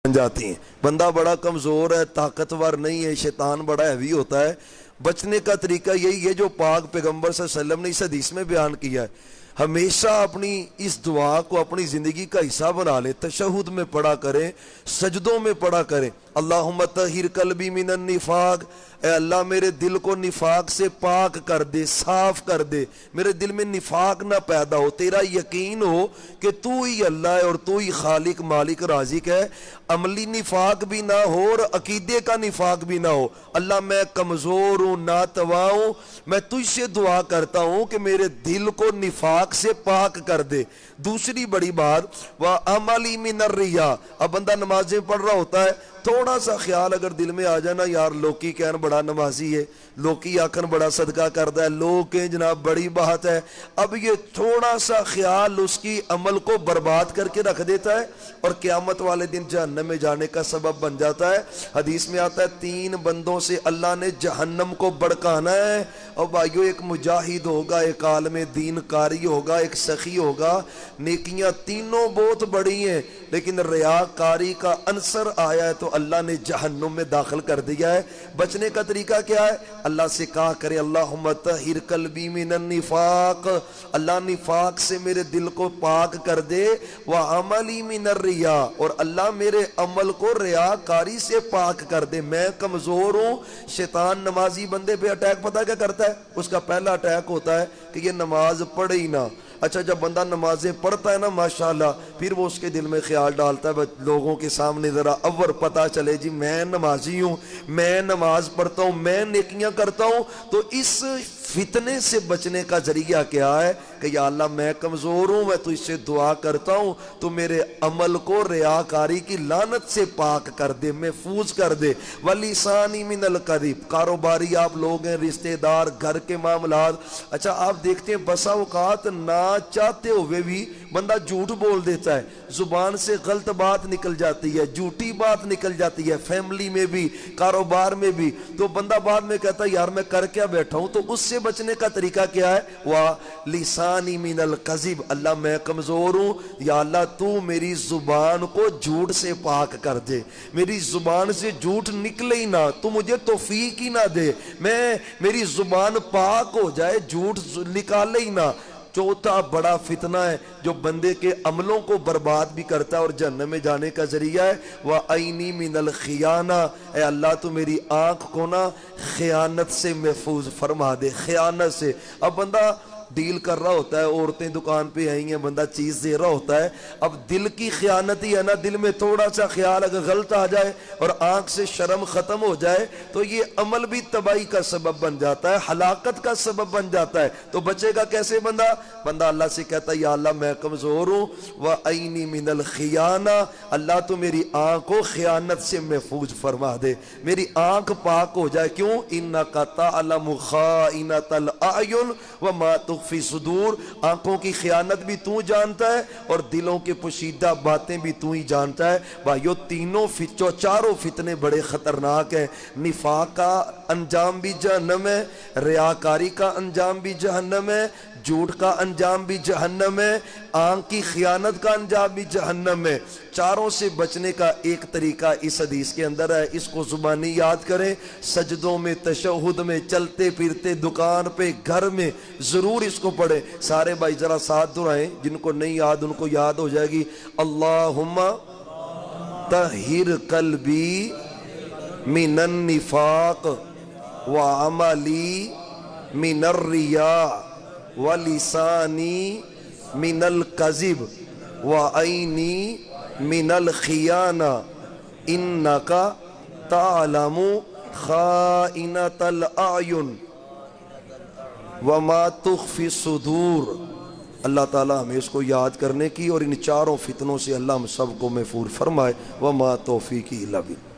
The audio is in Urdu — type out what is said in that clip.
بن جاتی ہیں۔ بندہ بڑا کمزور ہے، طاقتور نہیں ہے، شیطان بڑا ہیوی ہوتا ہے، بچنے کا طریقہ یہی ہے جو پاک پیغمبر صلی اللہ علیہ وسلم نے اس حدیث میں بیان کیا ہے۔ ہمیشہ اپنی اس دعا کو اپنی زندگی کا حصہ بنا لے، تشہد میں پڑھا کریں، سجدوں میں پڑھا کریں، اللہم طہر قلبی من النفاق، اے اللہ میرے دل کو نفاق سے پاک کر دے، صاف کر دے، میرے دل میں نفاق نہ پیدا ہو، تیرا یقین ہو کہ تو ہی اللہ ہے اور تو ہی خالق مالک رازق ہے، عملی نفاق بھی نہ ہو اور عقیدے کا نفاق بھی نہ ہو۔ اللہ میں کمزور ہوں، ناتواں ہوں، میں تجھ سے دعا کرتا ہوں کہ میرے دل کو نفاق سے پاک کر دے۔ دوسری بڑی بات وَعَمَلِ مِنَ الرِّيَا، اب بندہ نمازیں پڑھ رہا ہوتا ہے، تھوڑا سا خیال اگر دل میں آ جائے نا، یار لوکی کہن بڑا نمازی ہے، لوکی آکھن بڑا صدقہ کرتا ہے، لوگ کہیں جناب بڑی بات ہے، اب یہ تھوڑا سا خیال اس کی عمل کو برباد کر کے رکھ دیتا ہے اور قیامت والے دن جہنم میں جانے کا سبب بن جاتا ہے۔ حدیث میں آتا ہے 3 بندوں سے اللہ نے جہنم کو بڑکانا ہے، اور بھائیو ایک مجاہد ہوگا، ایک عالم دین قاری ہوگا، ایک سخی ہوگا، نیکیاں تینوں بہت بڑی ہیں، لیکن ریاکاری کا عنصر آیا ہے تو اللہ نے جہنم میں داخل کر دیا ہے۔ بچنے کا طریقہ کیا ہے؟ اللہ سے کہا کرے اللہم طہر قلبی من النفاق، اللہ نفاق سے میرے دل کو پاک کر دے، وعملی من الریا، اور اللہ میرے عمل کو ریاکاری سے پاک کر دے۔ میں کمزور ہوں، شیطان نمازی بندے پہ اٹیک پتہ کیا کرتا ہے؟ اس کا پہلا اٹیک ہوتا ہے کہ یہ نماز پڑھے ہی نہ۔ اچھا جب بندہ نمازیں پڑھتا ہے نا ماشاءاللہ، پھر وہ اس کے دل میں خیال ڈالتا ہے لوگوں کے سامنے ذرا اور پتہ چلے جی میں نمازی ہوں، میں نماز پڑھتا ہوں، میں نیکیاں کرتا ہوں، تو اس فتنے سے بچنے کا ذریعہ کیا ہے کہ یا اللہ میں کمزور ہوں، میں تو اس سے دعا کرتا ہوں تو میرے عمل کو ریاکاری کی لعنت سے پاک کر دے، محفوظ کر دے۔ وَلِسَانِ مِنَ الْكَذِبِ، کاروباری آپ لوگ ہیں، رشتہ دار، گھر کے معاملات، اچھا آپ دیکھتے ہیں بسا اوقات نہ چاہتے ہوئے بھی بندہ جھوٹ بول دیتا ہے، زبان سے غلط بات نکل جاتی ہے، جھوٹی بات نکل جاتی ہے، فیملی میں بھی، کاروبار میں بھی، تو بندہ بعد میں کہتا ہے یار میں کر کیا بیٹھا ہوں۔ تو اس سے بچنے کا طریقہ کیا ہے؟ وَلِسَانِ مِنَ الْكَذِبِ، اللہ میں کمزور ہوں، یا اللہ تو میری زبان کو جھوٹ سے پاک کر دے، میری زبان سے جھوٹ نکلے ہی نہ، تو مجھے توفیق ہی نہ دے، میری زبان پاک ہو جائے، جھوٹ نکالے ہی نہ۔ چوتھا بڑا فتنہ ہے جو بندے کے عملوں کو برباد بھی کرتا ہے اور جہنم میں جانے کا ذریعہ ہے، وَعَيْنِي مِنَ الْخِيَانَةِ، اے اللہ تو میری آنکھ کو نا خیانت سے محفوظ فرما دے، خیانت سے۔ اب بندہ ڈیل کر رہا ہوتا ہے، عورتیں دکان پہ آئی ہیں، بندہ چیز دے رہا ہوتا ہے، اب دل کی خیانت ہی ہے نا، دل میں تھوڑا سا خیال اگر غلط آ جائے اور آنکھ سے شرم ختم ہو جائے تو یہ عمل بھی تباہی کا سبب بن جاتا ہے، ہلاکت کا سبب بن جاتا ہے۔ تو بچے گا کیسے بندہ اللہ سے کہتا ہے یا اللہ میں کمزور ہوں، وَعَيْنِي مِنَ الْخِيَانَةِ، اللہ تو میری آنکھ کو خیانت سے محفوظ فرما دے، میری آنکھ پاک ہو جائے۔ کیوں؟ إِنَّكَ تَعْلَمُ خَائِنَةَ الْأَعْيُنِ وَمَا تُخْفِي الصُّدُورُ، آنکھوں کی خیانت بھی تو جانتا ہے اور دلوں کے پوشیدہ باتیں بھی تو ہی جانتا ہے۔ بھائیو چاروں فتنے بڑے خطرناک ہیں، نفاق کا انجام بھی جہنم ہے، ریاکاری کا انجام بھی جہنم ہے، جھوٹ کا انجام بھی جہنم ہے، آنکھ کی خیانت کا انجام بھی جہنم ہے۔ چاروں سے بچنے کا ایک طریقہ اس حدیث کے اندر ہے، اس کو زبانی یاد کریں، سجدوں میں، تشہد میں، چلتے پھرتے، دکان پہ، گھر میں ضرور اس کو پڑھیں۔ سارے بھائی ذرا ساتھ دہرائیں، جن کو نہیں یاد ان کو یاد ہو جائے گی۔ اللہم طہر قلبی من النفاق وعملی من الریا وَلِسَانِي مِنَ الْكَذِبِ وَعَيْنِي مِنَ الْخِيَانَةِ إِنَّكَ تَعْلَمُ خَائِنَةَ الْأَعْيُنِ وَمَا تُخْفِي الصُّدُورُ۔ اللہ تعالیٰ ہمیں اس کو یاد کرنے کی اور ان چاروں فتنوں سے اللہ ہم سب کو محفوظ فرمائے۔ وَمَا تَوْفِيقِي إِلَّا بِاللَّهِ۔